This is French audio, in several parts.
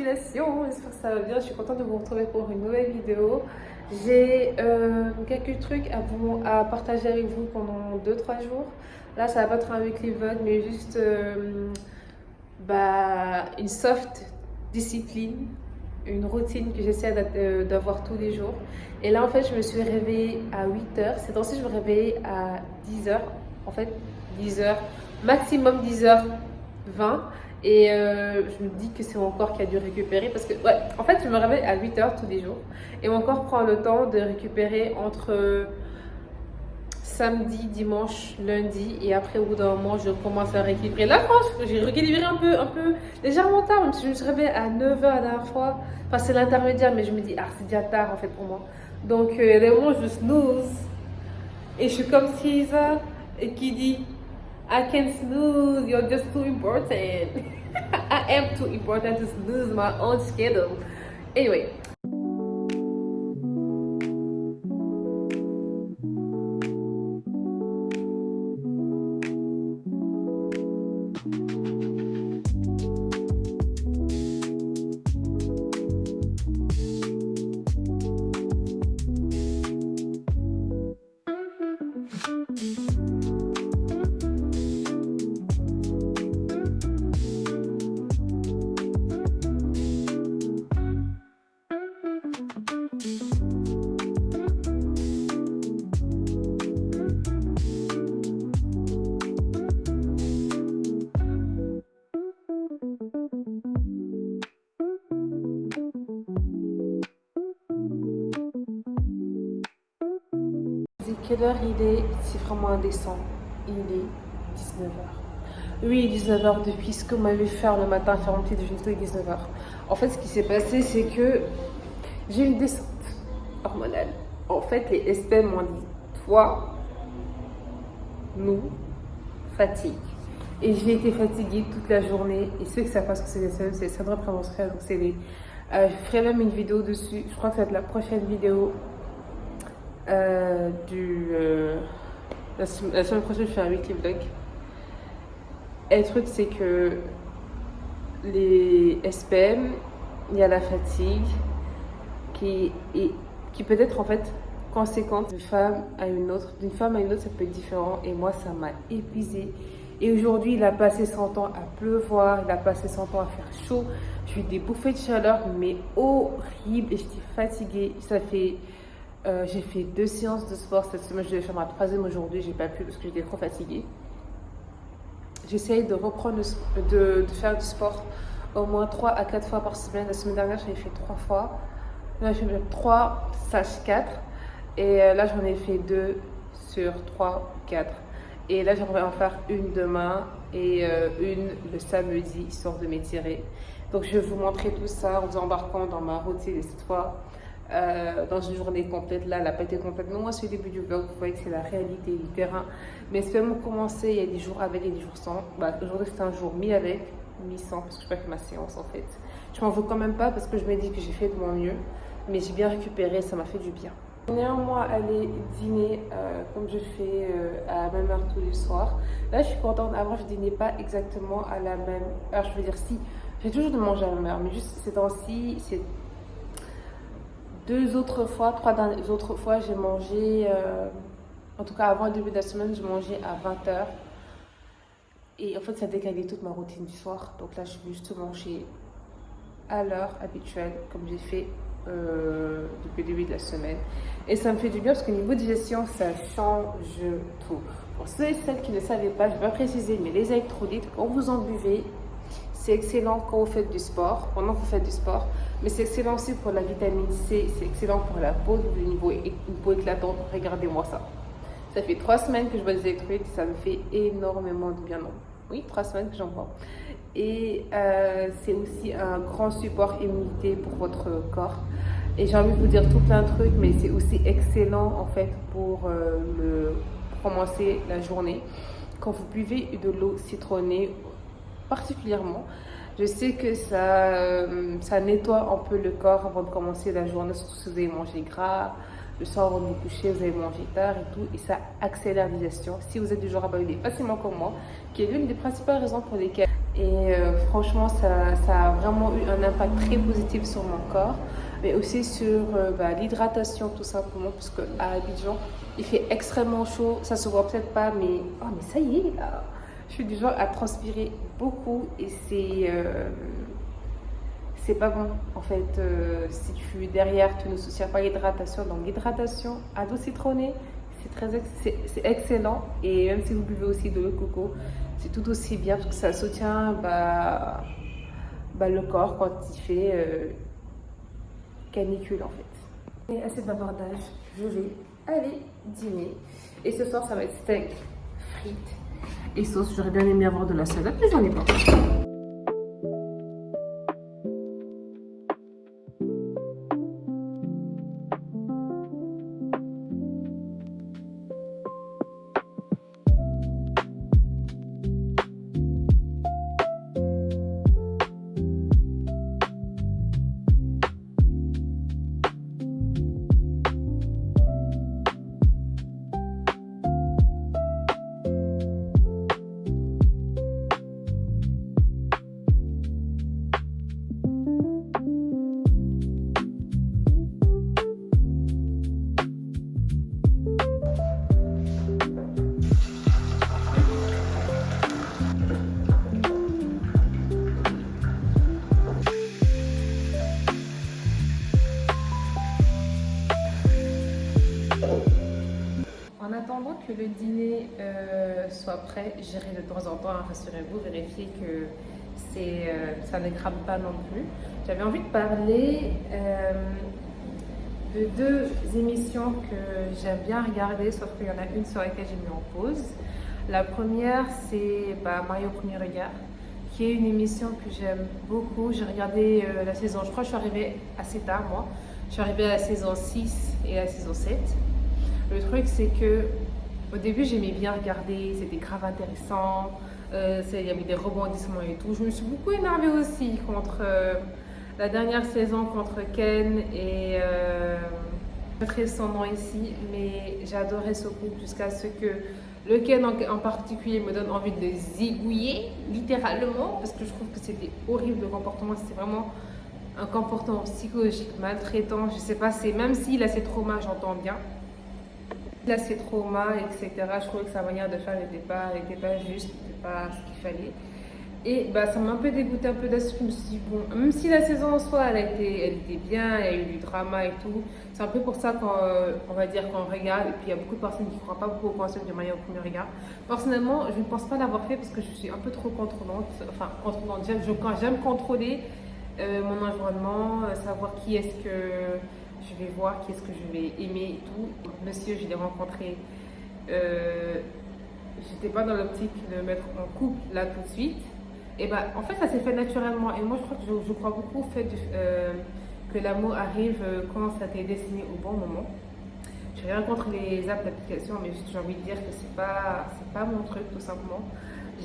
récapitulation, j'espère que ça va bien, je suis contente de vous retrouver pour une nouvelle vidéo. J'ai quelques trucs à partager avec vous pendant 2-3 jours. Là ça va pas être un weekly vlog mais juste une soft discipline, une routine que j'essaie d'avoir tous les jours. Et là en fait je me suis réveillée à 8h, ces temps-ci je me réveille à 10h, en fait 10h, maximum 10h20. Et je me dis que c'est mon corps qui a dû récupérer parce que, ouais, en fait, je me réveille à 8h tous les jours. Et mon corps prend le temps de récupérer entre samedi, dimanche, lundi. Et après, au bout d'un moment, je commence à rééquilibrer. Là, franchement, j'ai rééquilibré un peu légèrement tard, même si je me suis réveillée à 9h la dernière fois. Enfin, c'est l'intermédiaire, mais je me dis, ah, c'est déjà tard en fait pour moi. Donc, il y a des moments où je snooze. Et je suis comme Cisa et qui dit, I can't snooze, you're just too important. I am too important to snooze my own schedule. Anyway. Quelle heure il est? C'est vraiment indécent. Il est 19h. Oui, 19h depuis ce que vous m'avez fait le matin, faire mon petit déjeuner, il est 19h. En fait, ce qui s'est passé, c'est que j'ai une descente hormonale. En fait, les SPM m'ont dit, toi, nous, fatigue. Et j'ai été fatiguée toute la journée. Et ceux qui savent pas ce que c'est les SPM, c'est le syndrome prémenstruel. Donc, c'est les. Je ferai même une vidéo dessus. Je crois que ça va être la prochaine vidéo. La semaine prochaine, je fais un weekly vlog. Et le truc, c'est que les SPM, il y a la fatigue qui peut être en fait conséquente d'une femme à une autre. D'une femme à une autre, ça peut être différent. Et moi, ça m'a épuisée. Et aujourd'hui, il a passé son temps à pleuvoir, il a passé son temps à faire chaud. J'ai eu des bouffées de chaleur, mais horribles. Et j'étais fatiguée. Ça fait. J'ai fait 2 séances de sport cette semaine, je devais faire ma 3e aujourd'hui, j'ai pas pu parce que j'étais trop fatiguée. J'essaye de reprendre de faire du sport au moins 3 à 4 fois par semaine. La semaine dernière, j'avais fait 3 fois. Là, j'ai fait 3/4. Et là, j'en ai fait 2 sur 3, 4. Et là, j'aimerais en faire une demain et une le samedi, histoire de m'étirer. Donc, je vais vous montrer tout ça en vous embarquant dans ma routine et cette fois. Dans une journée complète, là, elle n'a pas été complète. Mais moi, c'est le début du vlog, vous voyez que c'est la réalité du terrain. Mais c'est vraiment commencé, il y a des jours avec et des jours sans. Aujourd'hui, c'était un jour mi avec, mi sans, parce que je n'ai pas fait ma séance en fait. Je m'en veux quand même pas parce que je me dis que j'ai fait de mon mieux. Mais j'ai bien récupéré, ça m'a fait du bien. Néanmoins, aller dîner comme je fais à la même heure tous les soirs. Là, je suis contente. Avant, je dînais pas exactement à la même heure. Je veux dire, si, j'ai toujours de manger à la même heure, mais juste ces temps-ci, c'est 3 autres fois, j'ai mangé, en tout cas avant le début de la semaine, je mangeais à 20h. Et en fait, ça décalait toute ma routine du soir. Donc là, je vais juste manger à l'heure habituelle, comme j'ai fait depuis le début de la semaine. Et ça me fait du bien parce qu'au niveau digestion, ça change tout. Pour ceux et celles qui ne savaient pas, je vais pas préciser, mais les électrolytes, quand vous en buvez, c'est excellent quand vous faites du sport, pendant que vous faites du sport, mais c'est excellent aussi pour la vitamine C, c'est excellent pour la peau, une peau éclatante. Regardez-moi ça. Ça fait 3 semaines que je bois des électrolytes et ça me fait énormément de bien. Non. Oui, 3 semaines que j'en bois. Et c'est aussi un grand support immunité pour votre corps. Et j'ai envie de vous dire tout plein de trucs, mais c'est aussi excellent en fait pour commencer la journée. Quand vous buvez de l'eau citronnée, particulièrement, je sais que ça nettoie un peu le corps avant de commencer la journée, surtout si vous avez mangé gras, le soir avant de vous coucher, vous avez mangé tard et tout, et ça accélère la digestion. Si vous êtes du genre à ballonner facilement comme moi, qui est l'une des principales raisons pour lesquelles Et franchement, ça a vraiment eu un impact très positif sur mon corps, mais aussi sur l'hydratation tout simplement, parce qu'à Abidjan, il fait extrêmement chaud, ça se voit peut-être pas, mais ça y est, là, je suis du genre à transpirer beaucoup et c'est pas bon. En fait, si derrière, tu ne soutiens pas l'hydratation, donc l'hydratation à l'eau citronnée, c'est excellent. Et même si vous buvez aussi de l'eau de coco, c'est tout aussi bien parce que ça soutient le corps quand il fait canicule en fait. Et assez de bavardage, je vais aller dîner. Et ce soir, ça va être steak, frites et sauce. J'aurais bien aimé avoir de la salade, mais j'en ai pas. En attendant que le dîner soit prêt, j'irai de temps en temps, rassurez-vous, vérifier que ça ne crame pas non plus. J'avais envie de parler de deux émissions que j'aime bien regarder, sauf qu'il y en a une sur laquelle j'ai mis en pause. La première, c'est Marie au premier regard, qui est une émission que j'aime beaucoup. J'ai regardé la saison, je crois que je suis arrivée assez tard, moi. Je suis arrivée à la saison 6 et à la saison 7. Le truc, c'est que au début, j'aimais bien regarder, c'était grave intéressant, il y avait des rebondissements et tout. Je me suis beaucoup énervée aussi contre la dernière saison, contre Ken et je mettrai son nom ici, mais j'adorais ce couple jusqu'à ce que le Ken en particulier me donne envie de le zigouiller, littéralement, parce que je trouve que c'était horrible le comportement, c'était vraiment un comportement psychologique maltraitant. Je sais pas, même s'il a ses traumas, j'entends bien. Là, ses traumas, etc. Je trouvais que sa manière de faire n'était pas juste, n'était pas ce qu'il fallait. Et ça m'a un peu dégoûté, un peu d'assurance. Je me suis dit, bon, même si la saison en soi, elle était bien, il y a eu du drama et tout, c'est un peu pour ça qu'on va dire qu'on regarde. Et puis il y a beaucoup de personnes qui ne croient pas beaucoup au concept de mariage au premier regard. Personnellement, je ne pense pas l'avoir fait parce que je suis un peu trop contrôlante. Enfin, contrôlante. J'aime contrôler mon environnement, savoir qui est-ce que je vais voir, qui est-ce que je vais aimer et tout. Monsieur, je l'ai rencontré. J'étais pas dans l'optique de me mettre en couple là tout de suite. Et en fait, ça s'est fait naturellement. Et moi, je crois que je crois beaucoup au fait que l'amour arrive quand ça t'est destiné au bon moment. Je n'ai rien contre les apps d'application, mais j'ai envie de dire que c'est pas mon truc, tout simplement.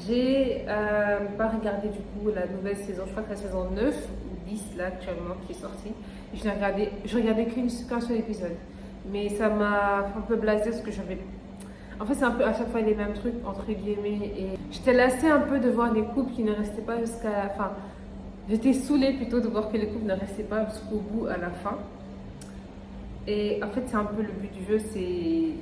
J'ai pas regardé du coup la nouvelle saison, je crois que la saison 9 ou 10 là actuellement qui est sortie. Je regardais qu'un seul épisode. Mais ça m'a un peu blasé parce que en fait, c'est un peu à chaque fois les mêmes trucs, entre guillemets. Et j'étais lassée un peu de voir des couples qui ne restaient pas jusqu'à la fin. J'étais saoulée plutôt de voir que les couples ne restaient pas jusqu'au bout, à la fin. Et en fait, c'est un peu le but du jeu, c'est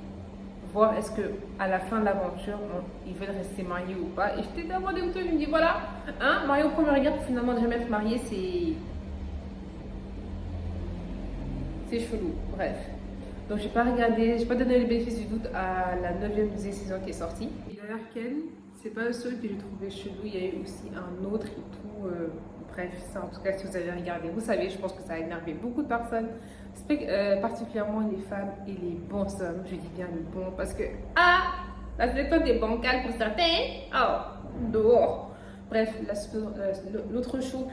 voir est-ce qu'à la fin de l'aventure, ils veulent rester mariés ou pas. Et j'étais tellement dégoûtée, je me dis voilà, marié au premier regard, finalement ne jamais être marié, c'est chelou. Bref. Donc j'ai pas donné le bénéfice du doute à la 9e saison qui est sortie. Et d'ailleurs Ken, c'est pas le seul que j'ai trouvé chelou, il y a eu aussi un autre et tout. Bref, ça en tout cas si vous avez regardé, vous savez, je pense que ça a énervé beaucoup de personnes, particulièrement les femmes et les bons hommes. Je dis bien les bons parce que la sélection des bancales pour certains, dehors. Bref, l'autre show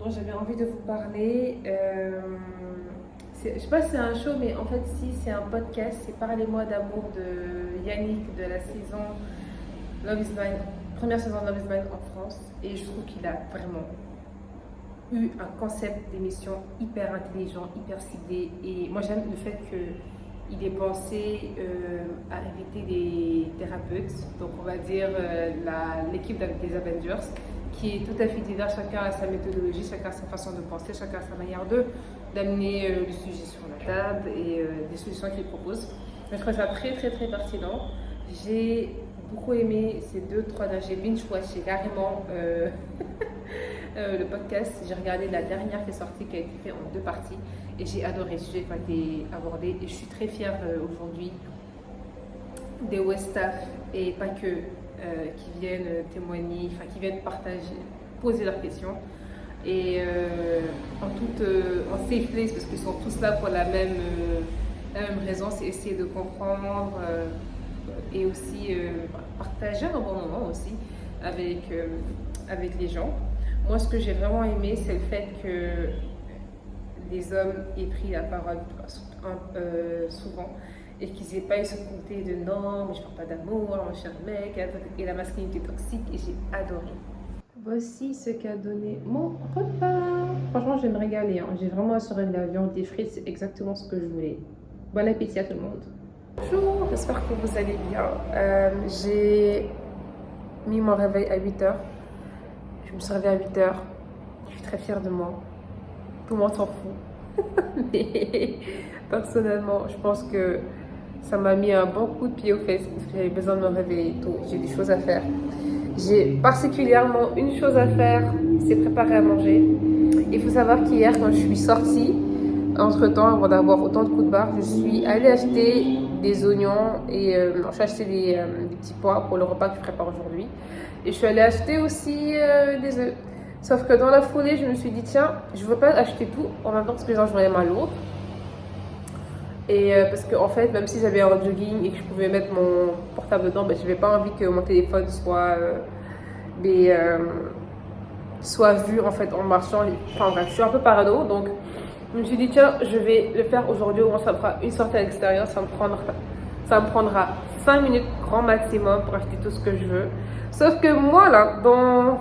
dont j'avais envie de vous parler, je sais pas si c'est un show, mais en fait, si c'est un podcast, c'est Parlez-moi d'amour de Yannick de la saison Love is Blind, première saison de Love is Blind en France. Et je trouve qu'il a vraiment un concept d'émission hyper intelligent, hyper ciblé. Et moi, j'aime le fait il est pensé à inviter des thérapeutes, donc on va dire l'équipe des Avengers, qui est tout à fait divers, chacun a sa méthodologie, chacun a sa façon de penser, chacun a sa manière d'amener le sujet sur la table et des solutions qu'il propose. Je trouve ça très très très pertinent. J'ai beaucoup aimé ces 2-3 derniers, j'ai binge-watché carrément le podcast. J'ai regardé la dernière qui est sortie, qui a été faite en 2 parties, et j'ai adoré le sujet qui a été abordé. Et je suis très fière aujourd'hui des West Staff, et pas que, qui viennent témoigner, enfin qui viennent partager, poser leurs questions. Et en safe place, parce qu'ils sont tous là pour la même raison, c'est essayer de comprendre et aussi partager un bon moment aussi avec les gens. Moi, ce que j'ai vraiment aimé, c'est le fait que les hommes aient pris la parole souvent, et qu'ils n'aient pas eu ce côté de non, mais je parle pas d'amour, moi je suis un mec, et la masculinité toxique, et j'ai adoré. Voici ce qu'a donné mon repas. Franchement, je vais me régaler, hein. J'ai vraiment assuré de la viande, des frites, c'est exactement ce que je voulais. Bon appétit à tout le monde. Bonjour, j'espère que vous allez bien. J'ai mis mon réveil à 8h. Je me suis réveillée à 8h. Je suis très fière de moi. Tout le monde s'en fout. Mais personnellement, je pense que ça m'a mis un bon coup de pied aux fesses parce que j'avais besoin de me réveiller tôt. J'ai des choses à faire. J'ai particulièrement une chose à faire, c'est préparer à manger. Il faut savoir qu'hier, quand je suis sortie, entre-temps, avant d'avoir autant de coups de barre, je suis allée acheter des oignons et je suis acheté des petits pois pour le repas que je prépare aujourd'hui. Et je suis allée acheter aussi des œufs. Sauf que dans la foulée, je me suis dit, tiens, je ne veux pas acheter tout en même temps parce que j'en aurais mal lourde. Et parce que en fait, même si j'avais un jogging et que je pouvais mettre mon portable dedans, je n'avais pas envie que mon téléphone soit vu en fait en marchant. Enfin bref, je suis un peu parano, donc je me suis dit tiens, je vais le faire aujourd'hui, au moins ça me fera une sortie à l'extérieur, ça me prendra 5 minutes grand maximum pour acheter tout ce que je veux. Sauf que moi là, dans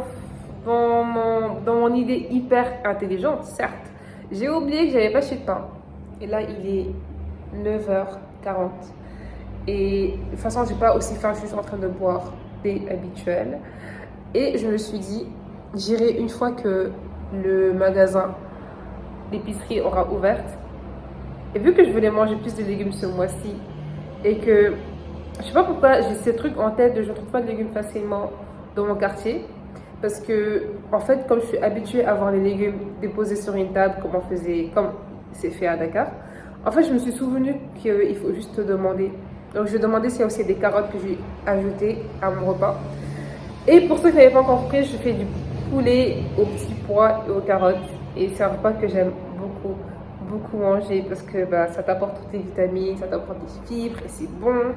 mon idée hyper intelligente, certes, j'ai oublié que j'avais pas acheté de pain. Et là, il est 9h40. Et de toute façon, j'ai pas aussi faim, je suis en train de boire thé habituel. Et je me suis dit, j'irai une fois que le magasin d'épicerie aura ouverte. Et vu que je voulais manger plus de légumes ce mois-ci, et que je sais pas pourquoi j'ai ces trucs en tête de je ne trouve pas de légumes facilement dans mon quartier. Parce que, en fait, comme je suis habituée à voir les légumes déposés sur une table, comme c'est fait à Dakar, en fait, je me suis souvenue qu'il faut juste demander. Donc, je demandais s'il y a aussi des carottes que j'ai ajoutées à mon repas. Et pour ceux qui n'avaient pas encore compris, je fais du poulet aux petits pois et aux carottes. Et c'est un repas que j'aime beaucoup, beaucoup manger parce que ça t'apporte toutes les vitamines, ça t'apporte des fibres et c'est bon.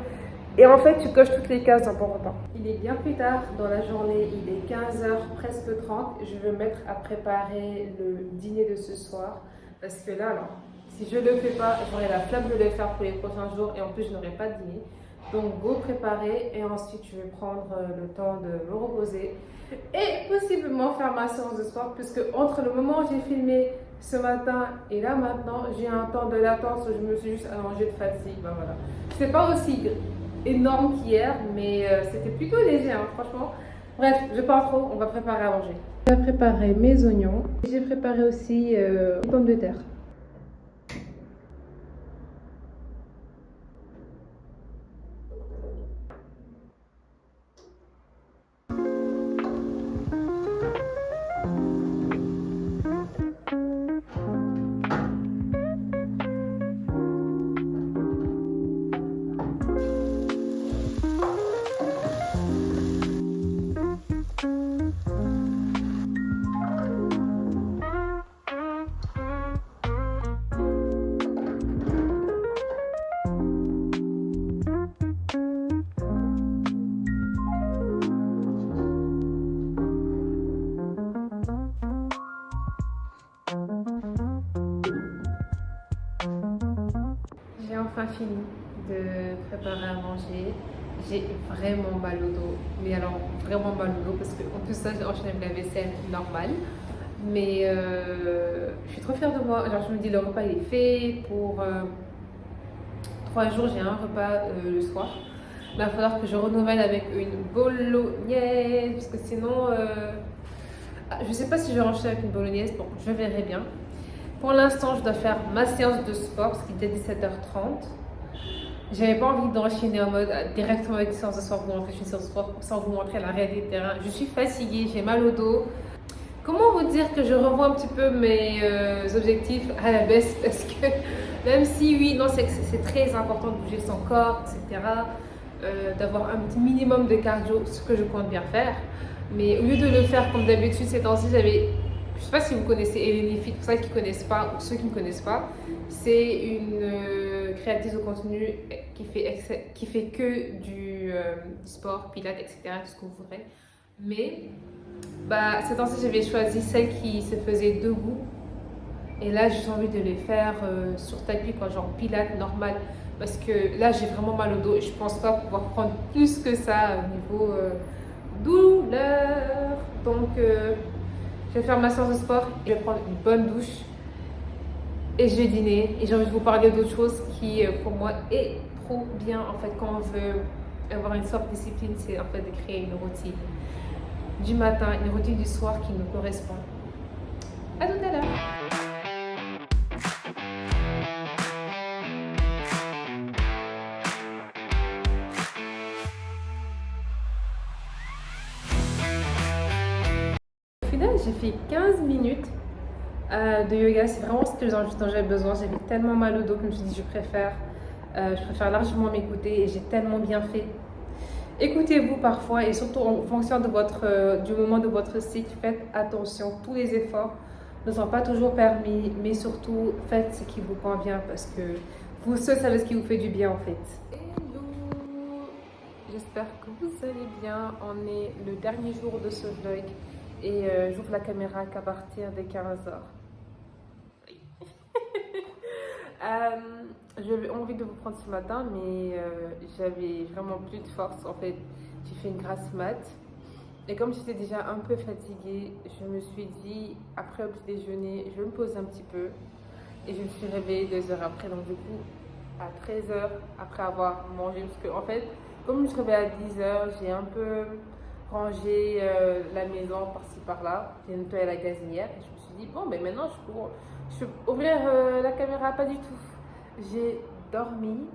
Et en fait, tu coches toutes les cases dans ton repas. Il est bien plus tard dans la journée, il est 15h, presque 30. Je vais me mettre à préparer le dîner de ce soir. Parce que là, si je ne le fais pas, j'aurai la flemme de le faire pour les prochains jours. Et en plus, je n'aurai pas de dîner. Donc, go préparer. Et ensuite, je vais prendre le temps de me reposer. Et possiblement faire ma séance de sport. Puisque entre le moment où j'ai filmé ce matin et là maintenant, j'ai un temps de latence où je me suis juste allongée de fatigue. Voilà. C'est pas aussi énorme qu'hier, mais c'était plutôt léger, hein, franchement. Bref, je parle trop, on va préparer à manger. J'ai préparé mes oignons. J'ai préparé aussi des pommes de terre. J'ai enfin fini de préparer à manger. J'ai vraiment mal au dos. Mais alors, vraiment mal au dos parce que en plus ça, j'ai enchaîné avec la vaisselle normale. Mais je suis trop fière de moi. Genre, je me dis, le repas il est fait pour 3 jours, j'ai un repas le soir. Il va falloir que je renouvelle avec une bolognaise, parce que sinon, je ne sais pas si je vais enchaîner avec une bolognaise, donc je verrai bien. Pour l'instant, je dois faire ma séance de sport, parce qu'il était 17h30. J'avais pas envie d'enchaîner en mode directement avec une séance de sport pour montrer une séance de sport sans vous montrer la réalité du terrain. Je suis fatiguée, j'ai mal au dos. Comment vous dire que je revois un petit peu mes objectifs à la baisse parce que même si oui, non, c'est très important de bouger son corps, etc. D'avoir un petit minimum de cardio, ce que je compte bien faire. Mais au lieu de le faire comme d'habitude ces temps-ci, je sais pas si vous connaissez Eleni Fit, pour ceux qui ne connaissent pas ou ceux qui ne connaissent pas, c'est une créatrice de contenu qui fait que du sport, pilates, etc., tout ce que vous voudrez. Mais bah, ces temps-ci, j'avais choisi celle qui se faisait debout. Et là, j'ai envie de les faire sur tapis, quoi, genre pilates normal. Parce que là, j'ai vraiment mal au dos et je pense pas pouvoir prendre plus que ça au niveau douleur. Donc, je vais faire ma séance de sport, je vais prendre une bonne douche et je vais dîner. Et j'ai envie de vous parler d'autre chose qui, pour moi, est trop bien. En fait, quand on veut avoir une sorte de discipline, c'est en fait de créer une routine du matin, une routine du soir qui nous correspond. À tout à l'heure. Au final, j'ai fait 15 minutes de yoga. C'est vraiment ce dont j'avais besoin. J'avais tellement mal au dos que je me suis dit je préfère largement m'écouter et j'ai tellement bien fait. Écoutez-vous parfois et surtout en fonction de du moment de votre cycle, faites attention. Tous les efforts ne sont pas toujours permis, mais surtout faites ce qui vous convient parce que vous seul savez ce qui vous fait du bien en fait. Hello, j'espère que vous allez bien. On est le dernier jour de ce vlog et j'ouvre la caméra qu'à partir de 15h. J'avais envie de vous prendre ce matin, mais j'avais vraiment plus de force. En fait, j'ai fait une grasse mat. Et comme j'étais déjà un peu fatiguée, je me suis dit, après le petit déjeuner, je vais me poser un petit peu. Et je me suis réveillée 2 heures après. Donc du coup, à 13h, après avoir mangé, parce que en fait, comme je me suis réveillée à 10h, j'ai un peu rangé la maison par-ci par-là. J'ai nettoyé la gazinière et je me suis dit, bon, ben maintenant je peux ouvrir la caméra. Pas du tout. J'ai dormi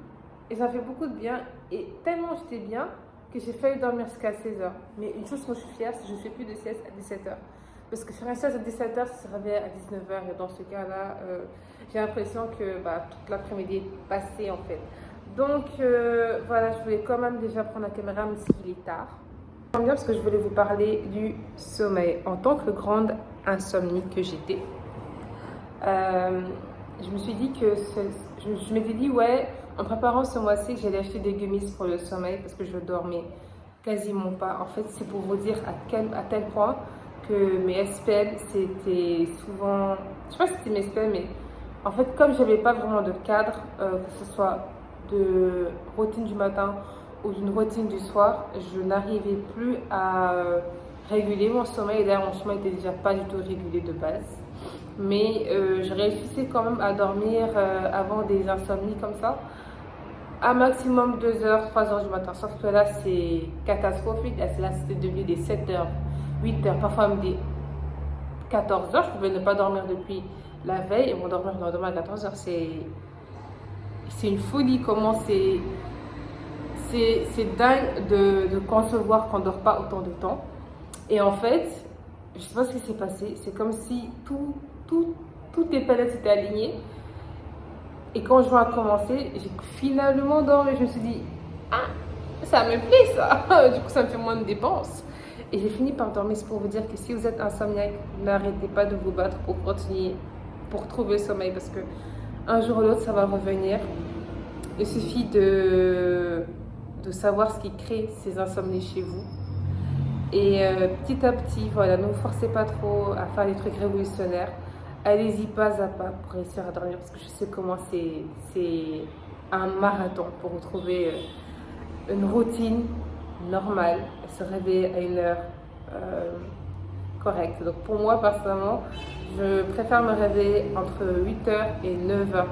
et ça fait beaucoup de bien. Et tellement j'étais bien que j'ai failli dormir jusqu'à 16h. Mais une chose dont je suis fière, c'est que je ne fais plus de sieste à 17h. Parce que faire une sieste à 17h, ça se réveille à 19h. Et dans ce cas-là, j'ai l'impression que toute l'après-midi est passée en fait. Donc voilà, je voulais quand même déjà prendre la caméra, même s'il est tard. Bien parce que je voulais vous parler du sommeil. En tant que grande insomnique que j'étais, je me suis dit que je m'étais dit ouais, en préparant ce mois-ci que j'allais acheter des gummies pour le sommeil parce que je dormais quasiment pas. En fait, c'est pour vous dire à tel point que mes SPM c'était souvent, je sais pas si c'était mes SPM, mais en fait comme j'avais pas vraiment de cadre, que ce soit de routine du matin ou d'une routine du soir, je n'arrivais plus à réguler mon sommeil. Et d'ailleurs mon sommeil était déjà pas du tout régulé de base. Mais je réussissais quand même à dormir avant des insomnies comme ça, à maximum 2h, 3h du matin. Sauf que là, c'est catastrophique. Là, c'était devenu des 7h, 8h, parfois même des 14h. Je pouvais ne pas dormir depuis la veille et m'endormir le lendemain à 14h. C'est une folie comment c'est dingue de concevoir qu'on ne dort pas autant de temps. Et en fait, je ne sais pas ce qui s'est passé. C'est comme si toutes les planètes s'étaient alignées. Et quand je vois commencer, j'ai finalement dormi. Je me suis dit, ah, ça me plaît ça. Du coup, ça me fait moins de dépenses. Et j'ai fini par dormir. C'est pour vous dire que si vous êtes insomniaque, n'arrêtez pas de vous battre pour continuer, pour trouver le sommeil. Parce que un jour ou l'autre, ça va revenir. Il suffit de savoir ce qui crée ces insomnies chez vous. Et petit à petit, voilà, ne vous forcez pas trop à faire des trucs révolutionnaires. Allez-y pas à pas pour réussir à dormir parce que je sais comment c'est un marathon pour retrouver une routine normale et se réveiller à une heure correcte. Donc pour moi, personnellement, je préfère me réveiller entre 8h et 9h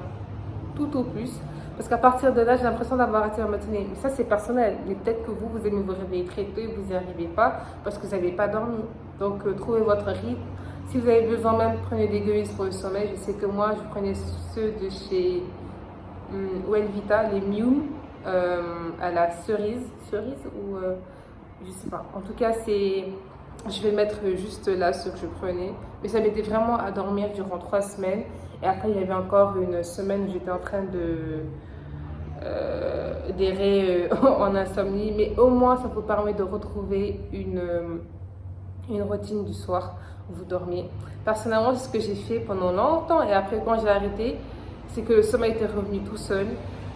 tout au plus Parce qu'à partir de là, j'ai l'impression d'avoir arrêté la matinée. Mais ça, c'est personnel. Mais peut-être que vous aimez vous réveiller très tôt et vous n'y arrivez pas parce que vous n'avez pas dormi. Donc, trouvez votre rythme. Si vous avez besoin même, prenez des gummies pour le sommeil. Je sais que moi, je prenais ceux de chez Wellvita, les Mium, à la cerise ou je sais pas. En tout cas, je vais mettre juste là ce que je prenais. Mais ça m'aidait vraiment à dormir durant 3 semaines. Et après, il y avait encore une semaine où j'étais en train d'errer en insomnie. Mais au moins, ça vous permet de retrouver une routine du soir où vous dormiez. Personnellement, c'est ce que j'ai fait pendant longtemps. Et après, quand j'ai arrêté, c'est que le sommeil était revenu tout seul.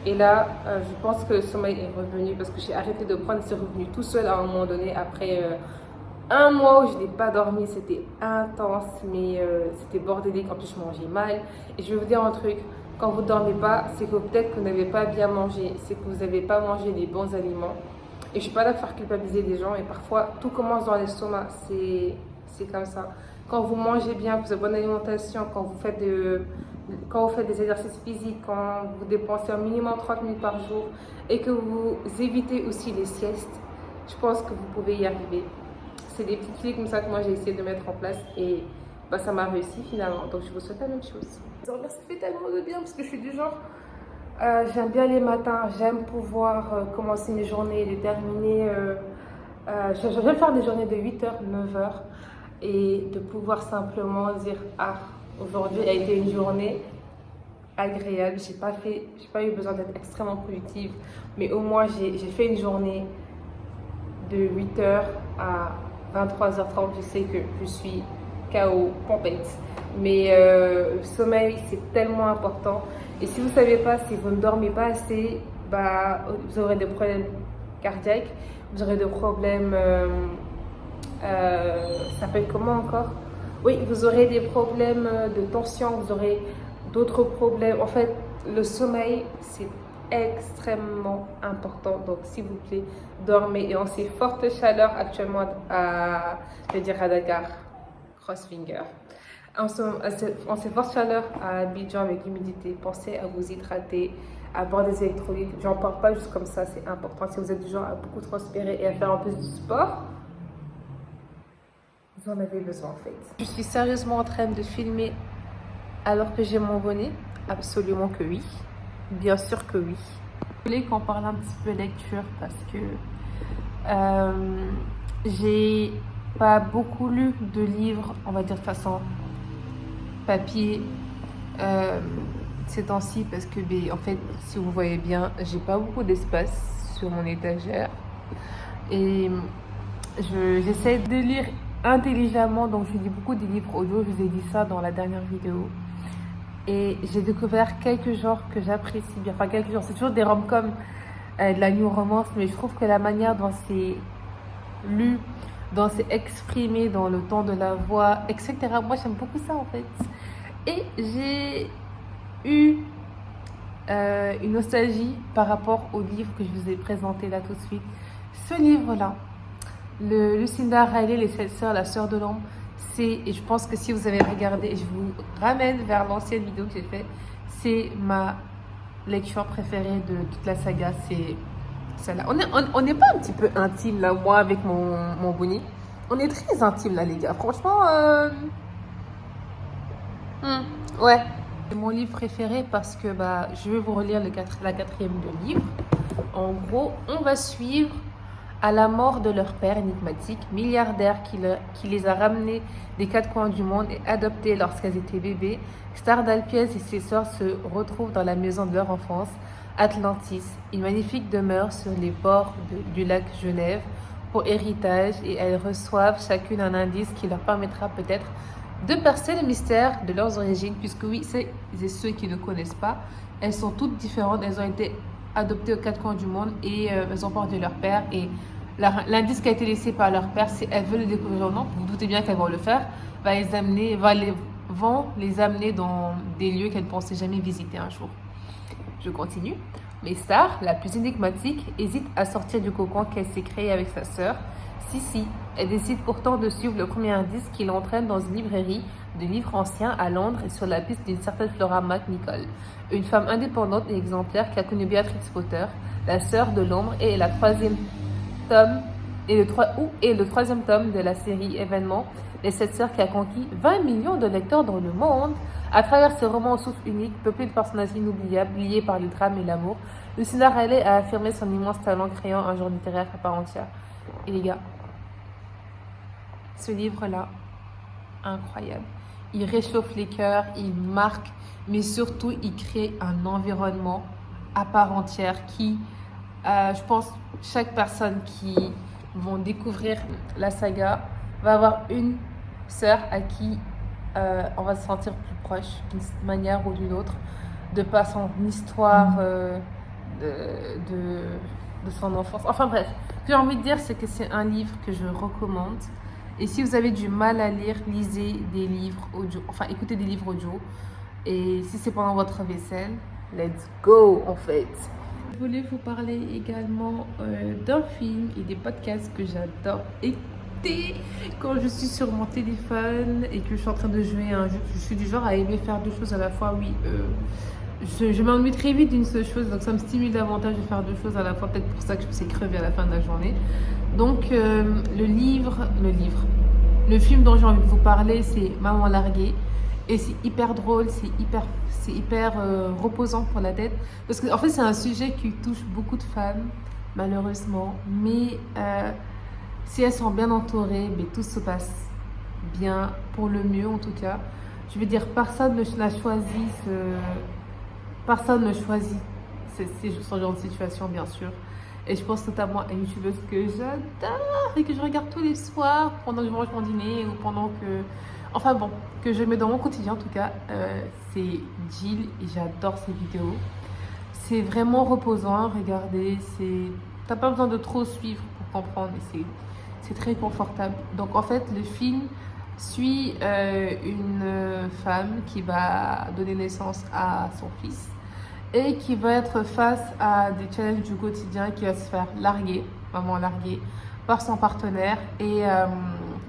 Et là, je pense que le sommeil est revenu parce que j'ai arrêté de prendre, c'est revenu tout seul à un moment donné. Après un mois où je n'ai pas dormi, c'était intense, mais c'était bordélique. En plus, je mangeais mal. Et je vais vous dire un truc, quand vous ne dormez pas, c'est que peut-être que vous n'avez pas bien mangé, c'est que vous n'avez pas mangé les bons aliments. Et je ne suis pas là pour faire culpabiliser les gens. Et parfois, tout commence dans l'estomac. C'est comme ça. Quand vous mangez bien, vous avez bonne alimentation, quand vous faites des exercices physiques, quand vous dépensez un minimum 30 minutes par jour et que vous évitez aussi les siestes, je pense que vous pouvez y arriver. C'est des petites clés comme ça que moi j'ai essayé de mettre en place et bah, ça m'a réussi finalement. Donc je vous souhaite la même chose. Ça fait tellement de bien parce que je suis du genre, j'aime bien les matins, j'aime pouvoir commencer mes journées, les terminer. J'aime faire des journées de 8h, 9h et de pouvoir simplement dire ah, aujourd'hui a été une journée agréable, j'ai pas eu besoin d'être extrêmement productive, mais au moins j'ai fait une journée de 8h à 23h30, je sais que je suis KO, pompette, mais le sommeil c'est tellement important et si vous ne savez pas, si vous ne dormez pas assez, bah, vous aurez des problèmes cardiaques, vous aurez des problèmes, ça s'appelle comment encore? Oui, vous aurez des problèmes de tension, vous aurez d'autres problèmes. En fait, le sommeil, c'est extrêmement important. Donc, s'il vous plaît, dormez. Et en ces fortes chaleurs actuellement je vais dire à Dakar, crossfinger. En ces fortes chaleurs à Abidjan avec l'humidité, pensez à vous hydrater, à boire des électrolytes. J'en parle pas juste comme ça, c'est important. Si vous êtes du genre à beaucoup transpirer et à faire un peu du sport, vous en avez besoin en fait. Je suis sérieusement en train de filmer alors que j'ai mon bonnet? Absolument que oui. Bien sûr que oui. Je voulais qu'on parle un petit peu lecture parce que j'ai pas beaucoup lu de livres, on va dire de façon papier ces temps-ci parce que en fait, si vous voyez bien, j'ai pas beaucoup d'espace sur mon étagère et j'essaie de lire intelligemment, donc je lis beaucoup des livres audio, je vous ai dit ça dans la dernière vidéo. Et j'ai découvert quelques genres que j'apprécie bien, enfin quelques genres, c'est toujours des rom-coms, de la new romance, mais je trouve que la manière dont c'est lu, dont c'est exprimé, dans le ton de la voix, etc. Moi j'aime beaucoup ça en fait. Et j'ai eu une nostalgie par rapport au livre que je vous ai présenté là tout de suite. Ce livre-là, Lucinda Riley, Les 7 sœurs, la sœur de l'ombre, et je pense que si vous avez regardé, je vous ramène vers l'ancienne vidéo que j'ai faite, c'est ma lecture préférée de toute la saga, c'est celle-là. On n'est pas un petit peu intime là, moi avec mon bonnet. On est très intime là les gars, franchement, ouais. C'est mon livre préféré parce que je vais vous relire la 4e de livre. En gros, on va suivre à la mort de leur père énigmatique, milliardaire qui les a ramenés des 4 coins du monde et adoptés lorsqu'elles étaient bébés, Star d'Alpiez et ses sœurs se retrouvent dans la maison de leur enfance, Atlantis, une magnifique demeure sur les bords du lac Genève, pour héritage, et elles reçoivent chacune un indice qui leur permettra peut-être de percer le mystère de leurs origines, puisque oui, c'est ceux qui ne connaissent pas, elles sont toutes différentes, elles ont été adoptées aux 4 coins du monde et elles ont perdu leur père, et l'indice qui a été laissé par leur père, si elles veulent le découvrir ou non, vous vous doutez bien qu'elles vont le faire, vont les amener dans des lieux qu'elles ne pensaient jamais visiter un jour. Je continue. Mais Star, la plus énigmatique, hésite à sortir du cocon qu'elle s'est créé avec sa sœur. Si, elle décide pourtant de suivre le premier indice qui l'entraîne dans une librairie de livres anciens à Londres et sur la piste d'une certaine Flora McNichol, une femme indépendante et exemplaire qui a connu Beatrix Potter, la sœur de l'ombre, et tome le troisième tome de la série Événements, les sept sœurs qui a conquis 20 millions de lecteurs dans le monde. À travers ce roman au souffle unique, peuplé de personnages inoubliables, liés par le drame et l'amour, Lucinda Riley a affirmé son immense talent, créant un genre littéraire à part entière. Et les gars, ce livre-là, incroyable. Il réchauffe les cœurs, il marque, mais surtout, il crée un environnement à part entière qui, je pense, chaque personne qui vont découvrir la saga va avoir une sœur à qui on va se sentir plus proche d'une manière ou d'une autre, de par son histoire de son enfance. Enfin bref, ce que j'ai envie de dire, c'est que c'est un livre que je recommande. Et si vous avez du mal à lire, lisez des livres audio, enfin écoutez des livres audio. Et si c'est pendant votre vaisselle, let's go en fait. Je voulais vous parler également d'un film et des podcasts que j'adore écouter quand je suis sur mon téléphone et que je suis en train de jouer à un jeu. Je suis du genre à aimer faire deux choses à la fois, oui. Je m'ennuie très vite d'une seule chose, donc ça me stimule davantage de faire deux choses à la fois. Peut-être pour ça que je me suis crevée à la fin de la journée. Donc le film dont j'ai envie de vous parler, c'est Maman larguée. Et c'est hyper drôle, c'est hyper reposant pour la tête. Parce que en fait, c'est un sujet qui touche beaucoup de femmes, malheureusement. Mais si elles sont bien entourées, mais tout se passe bien, pour le mieux en tout cas. Je veux dire, personne ne choisit ce genre de situation, bien sûr. Et je pense notamment à une youtubeuse que j'adore et que je regarde tous les soirs pendant que je mange mon dîner ou pendant que... Enfin bon, que je mets dans mon quotidien en tout cas. C'est Jill et j'adore ses vidéos. C'est vraiment reposant à regarder. T'as pas besoin de trop suivre pour comprendre et c'est très confortable. Donc en fait, le film suit une femme qui va donner naissance à son fils et qui va être face à des challenges du quotidien, qui va se faire larguer, maman larguée, par son partenaire et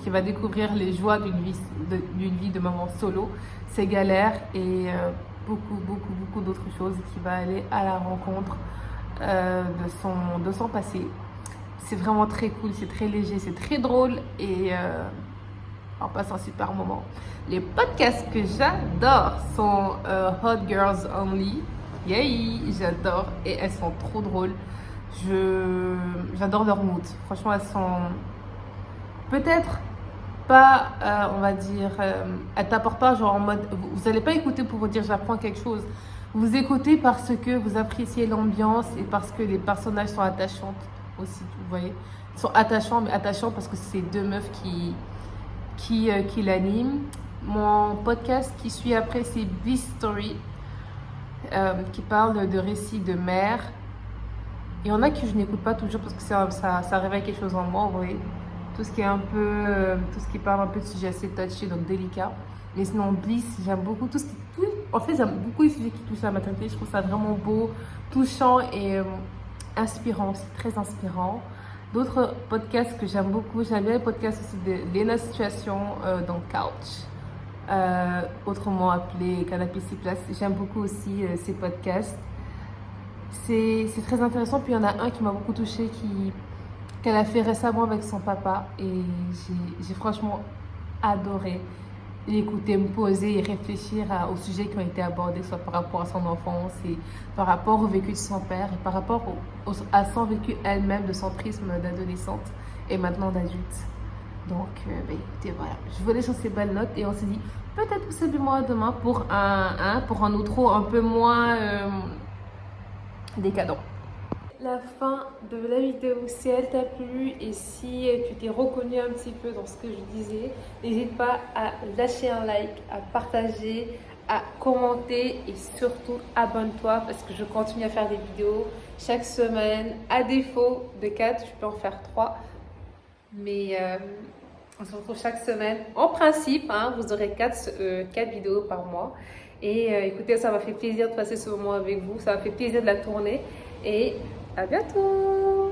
qui va découvrir les joies d'une vie de maman solo, ses galères et beaucoup d'autres choses, qui va aller à la rencontre de son passé. C'est vraiment très cool, c'est très léger, c'est très drôle et on passe un super moment. Les podcasts que j'adore sont Hot Girls Only. Yay, j'adore et elles sont trop drôles. J'adore leur mood. Franchement, elles sont peut-être pas, on va dire, elles t'apportent pas genre en mode, vous n'allez pas écouter pour vous dire j'apprends quelque chose. Vous écoutez parce que vous appréciez l'ambiance et parce que les personnages sont attachantes aussi, vous voyez. Ils sont attachants, mais attachants parce que c'est deux meufs qui l'animent. Mon podcast qui suit après, c'est Bliss Story. Qui parle de récits de mère. Il y en a que je n'écoute pas toujours parce que ça réveille quelque chose en moi, vous voyez. Tout ce qui est un peu, tout ce qui parle un peu de sujets assez touchés, donc délicats. Mais sinon, Bliss, j'aime beaucoup en fait, j'aime beaucoup les sujets qui touchent la maternité. Je trouve ça vraiment beau, touchant et inspirant. C'est très inspirant. D'autres podcasts que j'aime beaucoup, j'aime bien les podcasts aussi de Lena Situation dans Couch. Autrement appelé Canapé 6 places. J'aime beaucoup aussi ces podcasts. C'est très intéressant. Puis il y en a un qui m'a beaucoup touchée, qu'elle a fait récemment avec son papa. Et j'ai franchement adoré l'écouter, me poser et réfléchir aux sujets qui ont été abordés, soit par rapport à son enfance et par rapport au vécu de son père et par rapport à son vécu elle-même, de son prisme d'adolescente et maintenant d'adulte. Donc, écoutez, voilà. Je vous laisse sur ces belles notes et on se dit peut-être que c'est du mois demain pour un outro un peu moins décadent. La fin de la vidéo, si elle t'a plu et si tu t'es reconnu un petit peu dans ce que je disais, n'hésite pas à lâcher un like, à partager, à commenter et surtout abonne-toi parce que je continue à faire des vidéos chaque semaine. À défaut de 4, je peux en faire 3. Mais on se retrouve chaque semaine. En principe, vous aurez 4 vidéos par mois. Et écoutez, ça m'a fait plaisir de passer ce moment avec vous. Ça m'a fait plaisir de la tourner. Et à bientôt!